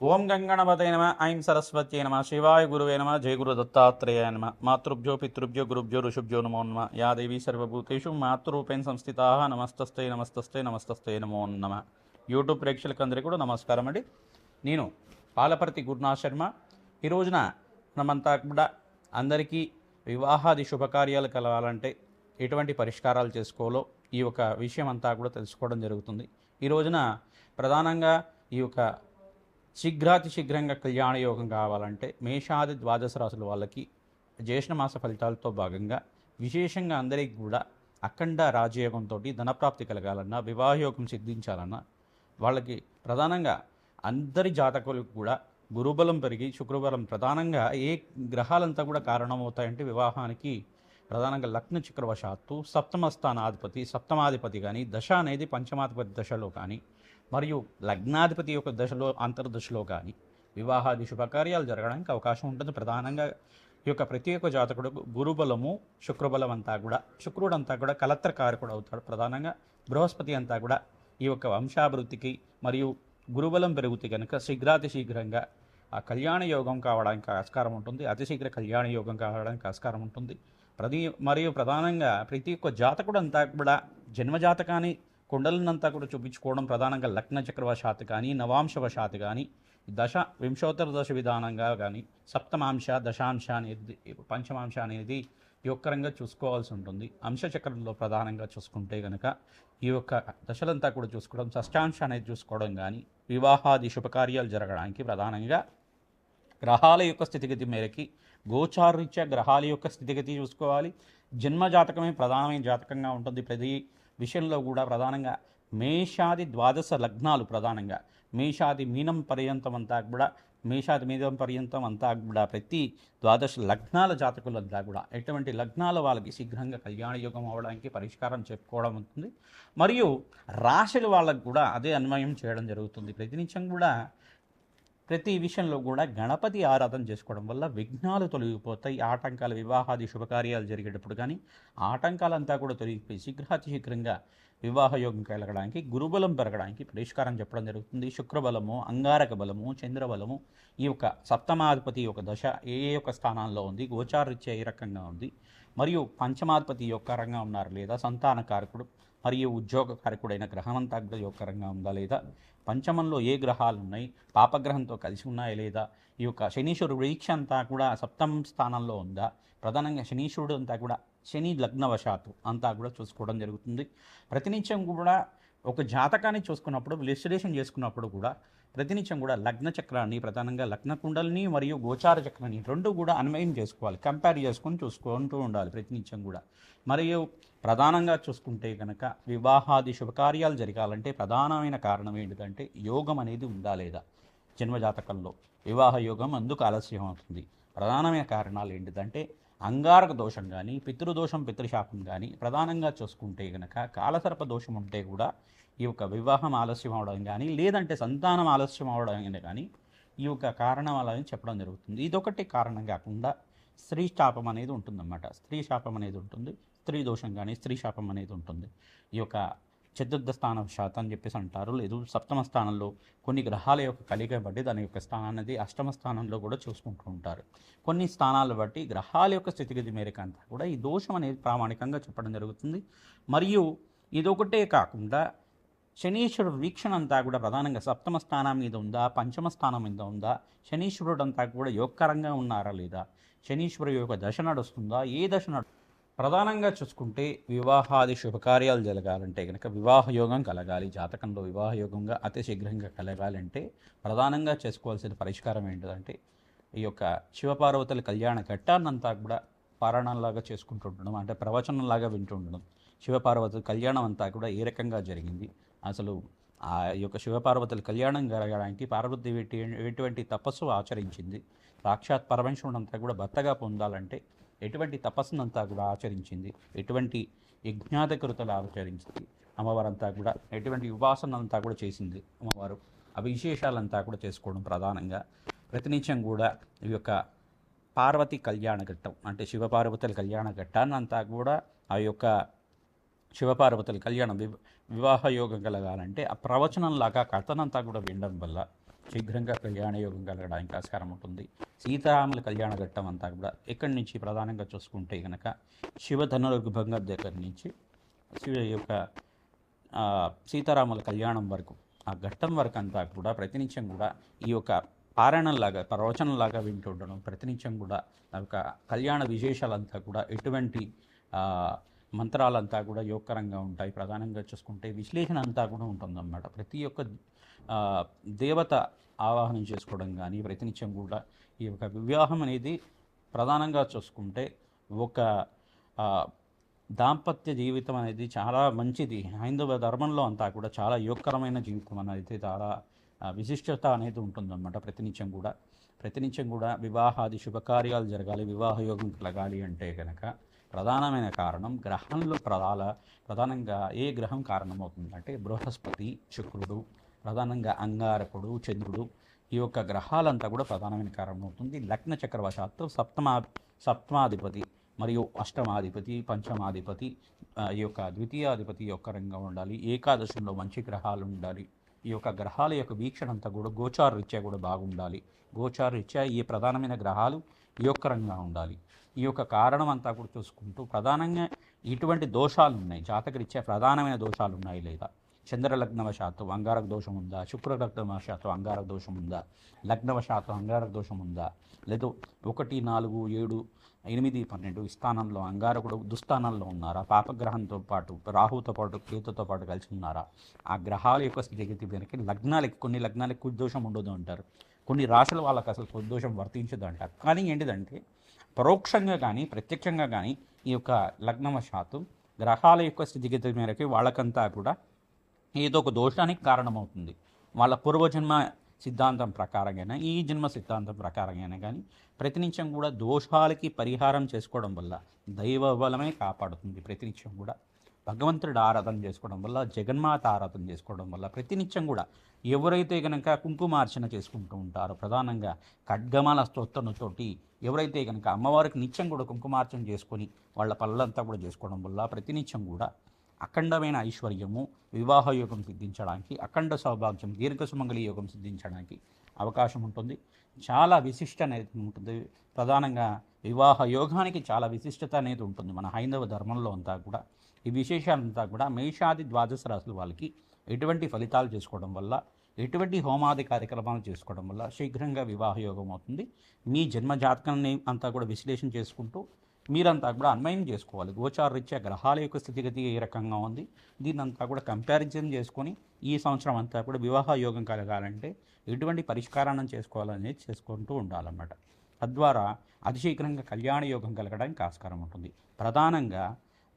ఓం గంగణపతే నమ ఐం సరస్వత్యై నమ శివాయ గురువే నమ జయ గురు దత్తాత్రేయాయ నమ మాతృభ్యో పితృభ్యో గురుభ్యో ఋషుభ్యో నమో నమ యా దేవీ సర్వభూతేషు మాతృరూపేణ సంస్థితా నమస్తస్తే నమస్తస్తే నమస్తస్తే నమో నమ. యూట్యూబ్ ప్రేక్షకులందరికీ కూడా నమస్కారం అండి. నేను పాలపర్తి గురునాథ్ శర్మ. ఈ రోజున మనమంతా కూడా అందరికీ వివాహాది శుభకార్యాలు కలగాలంటే ఎటువంటి పరిష్కారాలు చేసుకోవాలో ఈ యొక్క విషయం అంతా కూడా తెలుసుకోవడం జరుగుతుంది. ఈ రోజున ప్రధానంగా ఈ యొక్క శీఘ్రాతి శీఘ్రంగా కళ్యాణ యోగం కావాలంటే మేషాది ద్వాదశ రాశుల వాళ్ళకి జ్యేష్ఠమాస ఫలితాలతో భాగంగా విశేషంగా అందరికీ కూడా అఖండ రాజయోగంతో ధనప్రాప్తి కలగాలన్నా వివాహయోగం సిద్ధించాలన్నా వాళ్ళకి ప్రధానంగా అందరి జాతకులకు కూడా గురుబలం పెరిగి శుక్రబలం ప్రధానంగా ఏ గ్రహాలంతా కూడా కారణమవుతాయంటే వివాహానికి ప్రధానంగా లగ్న చక్రవశాత్తు సప్తమ స్థానాధిపతి సప్తమాధిపతి కానీ దశ అనేది పంచమాధిపతి దశలో కానీ మరియు లగ్నాధిపతి యొక్క దశలో అంతర్దశలో కానీ వివాహాది శుభకార్యాలు జరగడానికి అవకాశం ఉంటుంది. ప్రధానంగా ఈ యొక్క ప్రతి ఒక్క జాతకుడు గురుబలము శుక్రబలం అంతా కూడా శుక్రుడు అంతా కూడా కలత్రకారకుడు అవుతాడు. ప్రధానంగా బృహస్పతి అంతా కూడా ఈ యొక్క వంశాభివృద్ధికి మరియు గురుబలం పెరుగుతుంది కనుక శీఘ్రాతి శీఘ్రంగా ఆ కళ్యాణ యోగం కావడానికి ఆస్కారం ఉంటుంది. అతి శీఘ్ర కళ్యాణ యోగం కావడానికి ఆస్కారం ఉంటుంది. మరియు ప్రధానంగా ప్రతి ఒక్క జాతకుడు అంతా కూడా జన్మజాతకాన్ని కుండలనంతా కూడా చూపించుకోవడం ప్రధానంగా లగ్న చక్రవశాత్ కానీ నవాంశవశాత్ కానీ దశ వింశోత్తర దశ విధానంగా కానీ సప్తమాంశ దశాంశ అనేది పంచమాంశ అనేది యొక్కరంగా చూసుకోవాల్సి ఉంటుంది. అంశచక్రంలో ప్రధానంగా చూసుకుంటే కనుక ఈ యొక్క దశలంతా కూడా చూసుకోవడం షష్టాంశ అనేది చూసుకోవడం కానీ వివాహాది శుభకార్యాలు జరగడానికి ప్రధానంగా గ్రహాల యొక్క స్థితిగతి మేరకి గోచారరీత్యా గ్రహాల యొక్క స్థితిగతి చూసుకోవాలి. జన్మజాతకమే ప్రధానమైన జాతకంగా ఉంటుంది. ప్రతి విషయంలో కూడా ప్రధానంగా మేషాది ద్వాదశ లగ్నాలు ప్రధానంగా మేషాది మీనం పర్యంతం అంతా కూడా మేషాది మీనం పర్యంతం అంతా కూడా ప్రతి ద్వాదశ లగ్నాల జాతకులంతా కూడా ఎటువంటి లగ్నాల వాళ్ళకి శీఘ్రంగా కళ్యాణ యోగం అవడానికి పరిష్కారం చెప్పుకోవడం ఉంటుంది. మరియు రాశుల వాళ్ళకు కూడా అదే అన్వయం చేయడం జరుగుతుంది. ప్రతినిత్యం కూడా ప్రతి విషయంలో కూడా గణపతి ఆరాధన చేసుకోవడం వల్ల విఘ్నాలు తొలగిపోతాయి. ఆటంకాలు వివాహాది శుభకార్యాలు జరిగేటప్పుడు కానీ ఆటంకాలంతా కూడా తొలగిపోయి శీఘ్రాతి శీఘ్రంగా వివాహ యోగం కలగడానికి గురుబలం పెరగడానికి పరిష్కారం చెప్పడం జరుగుతుంది. శుక్రబలము అంగారక బలము చంద్రబలము ఈ యొక్క సప్తమాధిపతి యొక్క దశ ఏ యొక్క స్థానాల్లో ఉంది, గోచారరీత్యా ఏ రకంగా ఉంది, మరియు పంచమాధిపతి యొక్క రంగా ఉన్నారు లేదా సంతానకారకుడు మరియు ఉద్యోగకారకుడైన గ్రహం అంతా యోగకరంగా ఉందా లేదా, పంచమంలో ఏ గ్రహాలు ఉన్నాయి, పాపగ్రహంతో కలిసి ఉన్నాయా లేదా, ఈ యొక్క శనీశ్వరుడు వీక్ష అంతా కూడా సప్తమ స్థానంలో ఉందా, ప్రధానంగా శనీశ్వరుడు అంతా కూడా శని లగ్నవశాత్తు అంతా కూడా చూసుకోవడం జరుగుతుంది. ప్రతినిత్యం కూడా ఒక జాతకాన్ని చూసుకున్నప్పుడు విశ్లేషణ చేసుకున్నప్పుడు కూడా ప్రతినిత్యం కూడా లగ్న చక్రాన్ని ప్రధానంగా లగ్న కుండలిని మరియు గోచార చక్రాన్ని రెండు కూడా అన్వయం చేసుకోవాలి, కంపేర్ చేసుకొని చూసుకుంటూ ఉండాలి ప్రతినిత్యం కూడా. మరియు ప్రధానంగా చూసుకుంటే కనుక వివాహాది శుభకార్యాలు జరగాలంటే ప్రధానమైన కారణం ఏంటిదంటే యోగం అనేది ఉందా లేదా. జన్మజాతకంలో వివాహ యోగం అందుకు ఆలస్యం అవుతుంది. ప్రధానమైన కారణాలు ఏంటిదంటే అంగారక దోషం కానీ పితృదోషం పితృశాపం కానీ ప్రధానంగా చూసుకుంటే కనుక కాలసర్ప దోషం ఉంటే కూడా ఈ యొక్క వివాహం ఆలస్యం అవడం కానీ లేదంటే సంతానం ఆలస్యం అవడం కానీ ఈ యొక్క కారణం అలా చెప్పడం జరుగుతుంది. ఇదొకటి కారణం కాకుండా స్త్రీ శాపం అనేది ఉంటుందన్నమాట. స్త్రీ శాపం అనేది ఉంటుంది, స్త్రీ దోషం కానీ స్త్రీ శాపం అనేది ఉంటుంది. ఈ యొక్క చతుర్థ స్థానం శాతం అని చెప్పేసి అంటారు. లేదు సప్తమ స్థానంలో కొన్ని గ్రహాల యొక్క కలిక బట్టి దాని యొక్క స్థానాన్ని అష్టమ స్థానంలో కూడా చూసుకుంటూ ఉంటారు. కొన్ని స్థానాలు బట్టి గ్రహాల యొక్క స్థితిగతి మేరకు అంతా కూడా ఈ దోషం అనేది ప్రామాణికంగా చెప్పడం జరుగుతుంది. మరియు ఇదొకటే కాకుండా శనీశ్వరుడు వీక్షణ అంతా కూడా ప్రధానంగా సప్తమ స్థానం మీద ఉందా, పంచమ స్థానం మీద ఉందా, శనీశ్వరుడు అంతా కూడా యోగకరంగా ఉన్నారా లేదా, శనీశ్వరుడు యొక్క దశ నడుస్తుందా, ఏ దశ ప్రధానంగా చూసుకుంటే వివాహాది శుభకార్యాలు జరగాలంటే కనుక వివాహ యోగం కలగాలి. జాతకంలో వివాహ యోగంగా అతి శీఘ్రంగా కలగాలంటే ప్రధానంగా చేసుకోవాల్సిన పరిష్కారం ఏంటిదంటే ఈ యొక్క శివపార్వతుల కళ్యాణ ఘట్టాన్నంతా కూడా పారాయణంలాగా చేసుకుంటుండడం, అంటే ప్రవచనంలాగా వింటుండడం. శివపార్వతుల కళ్యాణం అంతా కూడా ఏ రకంగా జరిగింది, అసలు ఆ యొక్క శివపార్వతుల కళ్యాణం జరగడానికి పార్వతీదేవి ఎటువంటి తపస్సు ఆచరించింది, సాక్షాత్ పరమేశ్వరుడు అంతా కూడా భర్తగా పొందాలంటే ఎటువంటి తపస్సునంతా కూడా ఆచరించింది, ఎటువంటి యజ్ఞాతకృతలు ఆచరించింది అమ్మవారంతా కూడా, ఎటువంటి ఉపాసనంతా కూడా చేసింది అమ్మవారు, ఆ విశేషాలంతా కూడా చేసుకోవడం ప్రధానంగా. ప్రతినిత్యం కూడా ఈ యొక్క పార్వతి కళ్యాణ ఘట్టం అంటే శివపార్వతుల కళ్యాణ ఘట్టాన్ని అంతా కూడా ఆ యొక్క శివపార్వతుల కళ్యాణం వివాహ యోగం కలగాలంటే ఆ ప్రవచనంలాగా కథనంతా కూడా వినడం వల్ల శీఘ్రంగా కళ్యాణ యోగం కలగడానికి ఆస్కారం ఉంటుంది. సీతారాముల కళ్యాణ ఘట్టం అంతా కూడా ఎక్కడి నుంచి ప్రధానంగా చూసుకుంటే కనుక శివధనుర్భంగం దగ్గర నుంచి శివ యొక్క సీతారాముల కళ్యాణం వరకు, ఆ ఘట్టం వరకు అంతా కూడా ప్రతినిత్యం కూడా ఈ యొక్క పారాయణంలాగా ప్రవచనంలాగా వింటుండడం, ప్రతినిత్యం కూడా ఆ యొక్క కళ్యాణ విశేషాలంతా కూడా ఎటువంటి మంత్రాలంతా కూడా యోగకరంగా ఉంటాయి. ప్రధానంగా చూసుకుంటే విశ్లేషణ అంతా కూడా ఉంటుందన్నమాట. ప్రతి ఒక్క దేవత ఆవాహనం చేసుకోవడం కానీ ప్రతినిత్యం కూడా ఈ యొక్క వివాహం అనేది ప్రధానంగా చూసుకుంటే ఒక దాంపత్య జీవితం అనేది చాలా మంచిది. హైందవ ధర్మంలో అంతా కూడా చాలా యోగకరమైన జీవితం అనేది చాలా విశిష్టత అనేది ఉంటుందన్నమాట. ప్రతినిత్యం కూడా వివాహాది శుభకార్యాలు జరగాలి, వివాహ యోగం కలగాలి అంటే కనుక ప్రధానమైన కారణం గ్రహంలో ప్రధానంగా ఏ గ్రహం కారణమవుతుందంటే బృహస్పతి, శుక్రుడు, ప్రధానంగా అంగారకుడు, చంద్రుడు, ఈ యొక్క గ్రహాలంతా కూడా ప్రధానమైన కారణమవుతుంది. లగ్న చక్రవశాత్తు సప్తమాధిపతి మరియు అష్టమాధిపతి, పంచమాధిపతి, ఈ యొక్క ద్వితీయాధిపతి యొక్క రంగా ఉండాలి. ఏకాదశంలో మంచి గ్రహాలు ఉండాలి. ఈ యొక్క గ్రహాల యొక్క వీక్షణ అంతా కూడా గోచారరీత్యా కూడా బాగుండాలి. గోచారరీత్యా ఈ ప్రధానమైన గ్రహాలు యోగకరంగా ఉండాలి. ఈ యొక్క కారణం అంతా కూడా చూసుకుంటూ ప్రధానంగా ఇటువంటి దోషాలు ఉన్నాయి, జాతకరీత్యా ప్రధానమైన దోషాలు ఉన్నాయి లేదా చంద్రలగ్నవశాత్తు అంగారక దోషం ఉందా, శుక్రలగ్నవశాత్తు అంగారక దోషం ఉందా, లగ్నవశాత్తు అంగారక దోషం ఉందా, లేదు 1, 4, 7, 8, 12 స్థానంలో అంగారకుడు దుస్థానంలో ఉన్నారా, పాపగ్రహంతో పాటు రాహుతో పాటు కేతుతో పాటు కలిసి ఉన్నారా, ఆ గ్రహాల యొక్క స్థితిగతి వెనక్కి కొన్ని లగ్నాలకి కుదోషం ఉండదు అంటారు, కొన్ని రాశుల వాళ్ళకి అసలు కుదోషం వర్తించదు అంటారు. కానీ ఏంటిదంటే పరోక్షంగా కానీ ప్రత్యక్షంగా కానీ ఈ యొక్క లగ్నవశాత్తు గ్రహాల యొక్క స్థితిగతి మేరకి వాళ్ళకంతా కూడా ఏదో ఒక దోషానికి కారణమవుతుంది. వాళ్ళ పూర్వజన్మ సిద్ధాంతం ప్రకారంగా ఈ జన్మ సిద్ధాంతం ప్రకారంగా కానీ ప్రతినిత్యం కూడా దోషాలకి పరిహారం చేసుకోవడం వల్ల దైవ బలమే కాపాడుతుంది. ప్రతినిత్యం కూడా భగవంతుడు ఆరాధన చేసుకోవడం వల్ల, జగన్మాత ఆరాధన చేసుకోవడం వల్ల ప్రతినిత్యం కూడా ఎవరైతే కనుక కుంకుమార్చన చేసుకుంటూ ఉంటారో, ప్రధానంగా ఖడ్గమాల స్తోత్రంతోటి ఎవరైతే కనుక అమ్మవారికి నిత్యం కూడా కుంకుమార్చన చేసుకొని వాళ్ళ పనులంతా కూడా చేసుకోవడం వల్ల ప్రతినిత్యం కూడా అఖండమైన ఐశ్వర్యము, వివాహ యోగం సిద్ధించడానికి, అఖండ సౌభాగ్యం, దీర్ఘ సుమంగళి యోగం సిద్ధించడానికి అవకాశం ఉంటుంది. చాలా విశిష్ట అనేది ఉంటుంది. ప్రధానంగా వివాహ యోగానికి చాలా విశిష్టత అనేది ఉంటుంది మన హైందవ ధర్మంలో అంతా కూడా. ఈ విశేషాలంతా కూడా మేషాది ద్వాదశ రాశుల వాళ్ళకి ఎటువంటి ఫలితాలు చేసుకోవడం వల్ల, ఎటువంటి హోమాది కార్యక్రమాలు చేసుకోవడం వల్ల శీఘ్రంగా వివాహ యోగం అవుతుంది. మీ జన్మ జాతకాన్ని అంతా కూడా విశ్లేషణ చేసుకుంటూ మీరంతా కూడా అన్వయం చేసుకోవాలి. గోచారరీత్యా గ్రహాల యొక్క స్థితిగతి ఏ రకంగా ఉంది, దీన్నంతా కూడా కంపారిజన్ చేసుకొని ఈ సంవత్సరం అంతా కూడా వివాహ యోగం కలగాలంటే ఎటువంటి పరిష్కారాన్ని చేసుకోవాలనేది చేసుకుంటూ ఉండాలన్నమాట. తద్వారా అతి శీఘ్రంగా కళ్యాణ యోగం కలగడానికి ఆస్కారం ఉంటుంది. ప్రధానంగా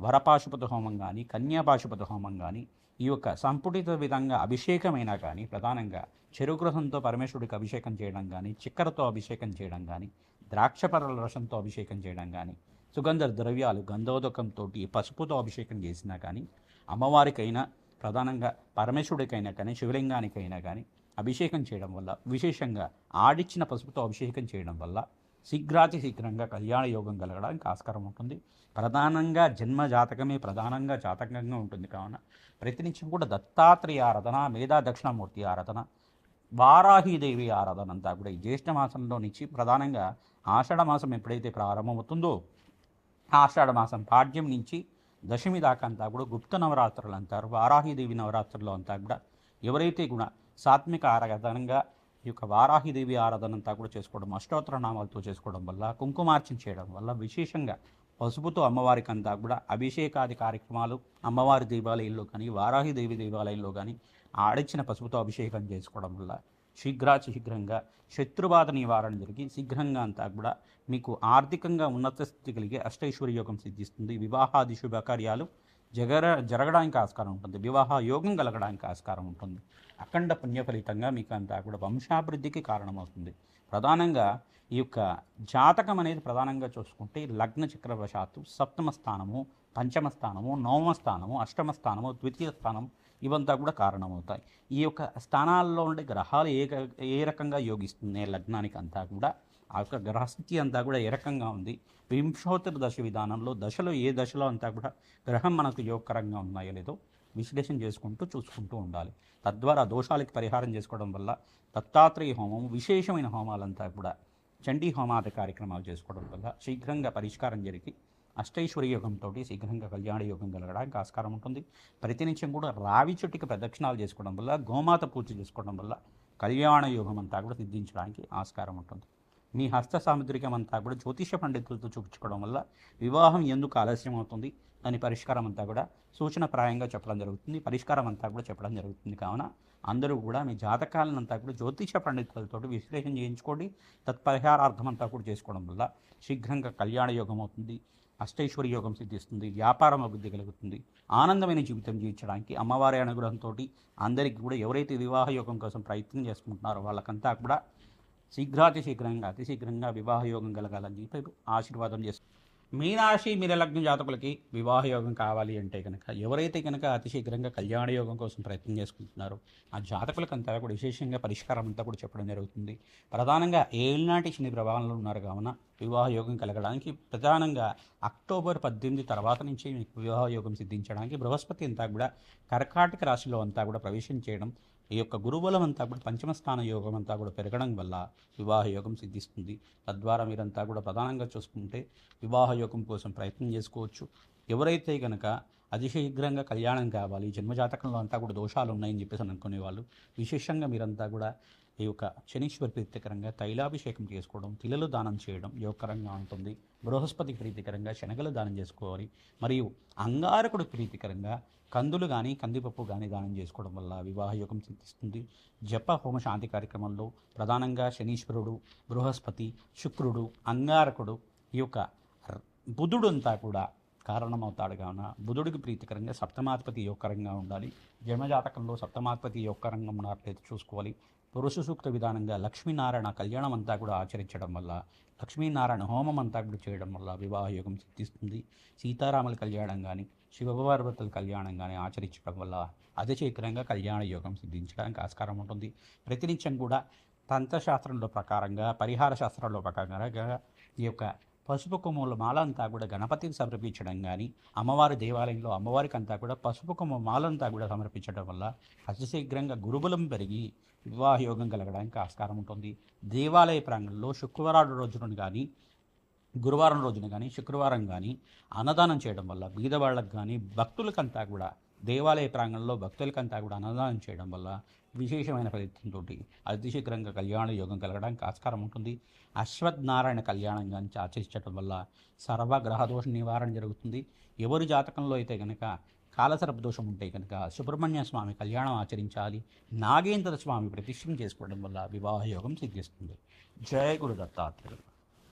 వరపాశుపత హోమం కానీ, కన్యాపాశుపత హోమం కానీ, ఈ యొక్క సంపుటిత విధంగా అభిషేకమైనా కానీ, ప్రధానంగా చెరుగ్రహంతో పరమేశ్వరుడికి అభిషేకం చేయడం కానీ, చక్కెరతో అభిషేకం చేయడం కానీ, ద్రాక్షపరల రసంతో అభిషేకం చేయడం కానీ, సుగంధ ద్రవ్యాలు గంధోదకంతో పసుపుతో అభిషేకం చేసినా కానీ, అమ్మవారికైనా ప్రధానంగా పరమేశ్వరుడికైనా కానీ, శివలింగానికైనా కానీ అభిషేకం చేయడం వల్ల, విశేషంగా ఆడిచ్చిన పసుపుతో అభిషేకం చేయడం వల్ల శీఘ్రంగా కళ్యాణ యోగం కలగడానికి ఆస్కారం ఉంటుంది. ప్రధానంగా జన్మ జాతకమే ప్రధానంగా జాతకంగా ఉంటుంది. కావున ప్రతినిత్యం కూడా దత్తాత్రేయ ఆరాధన, మేధా దక్షిణామూర్తి ఆరాధన, వారాహీదేవి ఆరాధన అంతా కూడా ఈ జ్యేష్ఠ మాసంలో నుంచి ప్రధానంగా ఆషాఢ మాసం ఎప్పుడైతే ప్రారంభమవుతుందో ఆషాఢ మాసం పాడ్యం నుంచి దశమి దాకా అంతా కూడా గుప్త నవరాత్రులు అంటారు. వారాహీదేవి నవరాత్రుల్లో అంతా కూడా ఎవరైతే కూడా సాత్విక ఆరాధనంగా ఈ యొక్క వారాహిదేవి ఆరాధన అంతా కూడా చేసుకోవడం, అష్టోత్తర నామాలతో చేసుకోవడం వల్ల, కుంకుమార్చన చేయడం వల్ల, విశేషంగా పసుపుతో అమ్మవారికి అంతా కూడా అభిషేకాది కార్యక్రమాలు అమ్మవారి దేవాలయంలో కానీ, వారాహిదేవి దేవాలయంలో కానీ ఆడిచ్చిన పసుపుతో అభిషేకం చేసుకోవడం వల్ల శీఘ్రంగా శత్రుబాధ నివారణ జరిగి శీఘ్రంగా అంతా కూడా మీకు ఆర్థికంగా ఉన్నత స్థితి కలిగే అష్టైశ్వర్య యోగం సిద్ధిస్తుంది. వివాహాది శుభకార్యాలు జరగడానికి ఆస్కారం ఉంటుంది. వివాహ యోగం కలగడానికి ఆస్కారం ఉంటుంది. అఖండ పుణ్య ఫలితంగా మీకు అంతా కూడా వంశాభివృద్ధికి కారణమవుతుంది. ప్రధానంగా ఈ యొక్క జాతకం అనేది ప్రధానంగా చూసుకుంటే లగ్న చక్రవశాత్తు సప్తమ స్థానము, పంచమ స్థానము, నవమ స్థానము, అష్టమ స్థానము, ద్వితీయ స్థానం ఇవంతా కూడా కారణమవుతాయి. ఈ యొక్క స్థానాల్లో ఉండే గ్రహాలు ఏ రకంగా యోగిస్తుంది లగ్నానికి అంతా కూడా ఆ యొక్క గ్రహస్థితి అంతా కూడా ఏ రకంగా ఉంది, వింశోత్తర దశ విధానంలో దశలో ఏ దశలో అంతా కూడా గ్రహం మనకు యోగకరంగా ఉన్నాయో లేదో విశ్లేషణ చేసుకుంటూ చూసుకుంటూ ఉండాలి. తద్వారా దోషాలకి పరిహారం చేసుకోవడం వల్ల దత్తాత్రేయ హోమం విశేషమైన హోమాలంతా కూడా చండీ హోమాది కార్యక్రమాలు చేసుకోవడం వల్ల శీఘ్రంగా పరిష్కారం జరిగి అష్టైశ్వర్య యోగంతో శీఘ్రంగా కళ్యాణ యోగం కలగడానికి ఆస్కారం ఉంటుంది. ప్రతినిత్యం కూడా రావి చెట్టుకి ప్రదక్షిణాలు చేసుకోవడం వల్ల, గోమాత పూజ చేసుకోవడం వల్ల కళ్యాణ యోగం అంతా కూడా సిద్ధించడానికి ఆస్కారం ఉంటుంది. మీ హస్త సాముద్రికం అంతా కూడా జ్యోతిష పండితులతో చూపించుకోవడం వల్ల వివాహం ఎందుకు ఆలస్యం అవుతుంది దాని పరిష్కారం అంతా కూడా సూచనప్రాయంగా చెప్పడం జరుగుతుంది, పరిష్కారం అంతా కూడా చెప్పడం జరుగుతుంది. కావున అందరూ కూడా మీ జాతకాలను అంతా కూడా జ్యోతిష పండితులతో విశ్లేషణ చేయించుకోండి. తత్పరిహారార్థం అంతా కూడా చేసుకోవడం వల్ల శీఘ్రంగా కళ్యాణ యోగం అవుతుంది, అష్టైశ్వర్య యోగం సిద్ధిస్తుంది, వ్యాపారం అభివృద్ధి కలుగుతుంది. ఆనందమైన జీవితం జీవించడానికి అమ్మవారి అనుగ్రహంతో అందరికీ కూడా ఎవరైతే వివాహ యోగం కోసం ప్రయత్నం చేసుకుంటున్నారో వాళ్ళకంతా కూడా అతి శీఘ్రంగా వివాహ యోగం కలగాలని చెప్పి ఆశీర్వాదం చేస్తారు. మీనాశి మీన లగ్న జాతకులకి వివాహ యోగం కావాలి అంటే కనుక ఎవరైతే కనుక అతి శీఘ్రంగా కళ్యాణ యోగం కోసం ప్రయత్నం చేసుకుంటున్నారో ఆ జాతకులకంతా కూడా విశేషంగా పరిష్కారం అంతా కూడా చెప్పడం జరుగుతుంది. ప్రధానంగా ఏళ్ళనాటి శని ప్రభావంలో ఉన్నారు కావున వివాహ యోగం కలగడానికి ప్రధానంగా అక్టోబర్ 18 తర్వాత నుంచి మీకు వివాహ యోగం సిద్ధించడానికి బృహస్పతి అంతా కూడా కర్కాటక రాశిలో అంతా కూడా ప్రవేశం చేయడం, ఈ యొక్క గురుబలం అంతా కూడా పంచమ స్థాన యోగం అంతా కూడా పెరగడం వల్ల వివాహ యోగం సిద్ధిస్తుంది. తద్వారా మీరంతా కూడా ప్రధానంగా చూసుకుంటే వివాహ యోగం కోసం ప్రయత్నం చేసుకోవచ్చు. ఎవరైతే కనుక అతి శీఘ్రంగా కళ్యాణం కావాలి, జన్మజాతకంలో అంతా కూడా దోషాలు ఉన్నాయని చెప్పేసి అనుకునే వాళ్ళు విశేషంగా మీరంతా కూడా ఈ యొక్క శనీశ్వర ప్రీతికరంగా తైలాభిషేకం చేసుకోవడం, తిలలు దానం చేయడం యోగకరంగా ఉంటుంది. బృహస్పతి ప్రీతికరంగా శనగలు దానం చేసుకోవాలి. మరియు అంగారకుడు ప్రీతికరంగా కందులు కానీ కందిపప్పు కానీ దానం చేసుకోవడం వల్ల వివాహ యోగం సిద్ధిస్తుంది. జప హోమ శాంతి కార్యక్రమంలో ప్రధానంగా శనీశ్వరుడు, బృహస్పతి, శుక్రుడు, అంగారకుడు, ఈ యొక్క బుధుడు అంతా కూడా కారణమవుతాడు. కావున బుధుడికి ప్రీతికరంగా సప్తమాధిపతి యోగకరంగా ఉండాలి. జన్మజాతకంలో సప్తమాధిపతి యోగకరంగా ఉన్నట్లయితే చూసుకోవాలి. పురుష సూక్త విధానంగా లక్ష్మీనారాయణ కళ్యాణం అంతా కూడా ఆచరించడం వల్ల, లక్ష్మీనారాయణ హోమం అంతా కూడా చేయడం వల్ల వివాహ యోగం సిద్ధిస్తుంది. సీతారాముల కళ్యాణం కానీ శివపార్వతుల కళ్యాణం కానీ ఆచరించడం వల్ల అతి శీఘ్రంగా కళ్యాణ యోగం సిద్ధించడానికి ఆస్కారం ఉంటుంది. ప్రతినిత్యం కూడా తంత్రశాస్త్రంలో ప్రకారంగా, పరిహార శాస్త్రంలో ప్రకారంగా ఈ యొక్క పసుపు కొమ్ముల మాల అంతా కూడా గణపతికి సమర్పించడం కానీ, అమ్మవారి దేవాలయంలో అమ్మవారికి అంతా కూడా పసుపు కొమ్మ మాలంతా కూడా సమర్పించడం వల్ల అతి శీఘ్రంగా గురుబలం పెరిగి వివాహ యోగం కలగడానికి ఆస్కారం ఉంటుంది. దేవాలయ ప్రాంగణంలో శుక్రవారం రోజున కానీ, గురువారం రోజున కానీ, శుక్రవారం కానీ అన్నదానం చేయడం వల్ల బీదవాళ్ళకు కానీ భక్తులకంతా కూడా దేవాలయ ప్రాంగణంలో భక్తులకంతా కూడా అన్నదానం చేయడం వల్ల విశేషమైన ఫలితంతో అతి శీఘ్రంగా కళ్యాణ యోగం కలగడానికి ఆస్కారం ఉంటుంది. అశ్వత్థనారాయణ కళ్యాణం కానీ ఆచరించడం వల్ల సర్వగ్రహదోష నివారణ జరుగుతుంది. ఎవరి జాతకంలో అయితే కనుక కాలసర్ప దోషం ఉంటే కనుక సుబ్రహ్మణ్య స్వామి కళ్యాణం ఆచరించాలి. నాగేంద్ర స్వామి ప్రతిష్ఠం చేసుకోవడం వల్ల వివాహ యోగం సిద్ధిస్తుంది. జయ గురు దత్తాత్రేయ.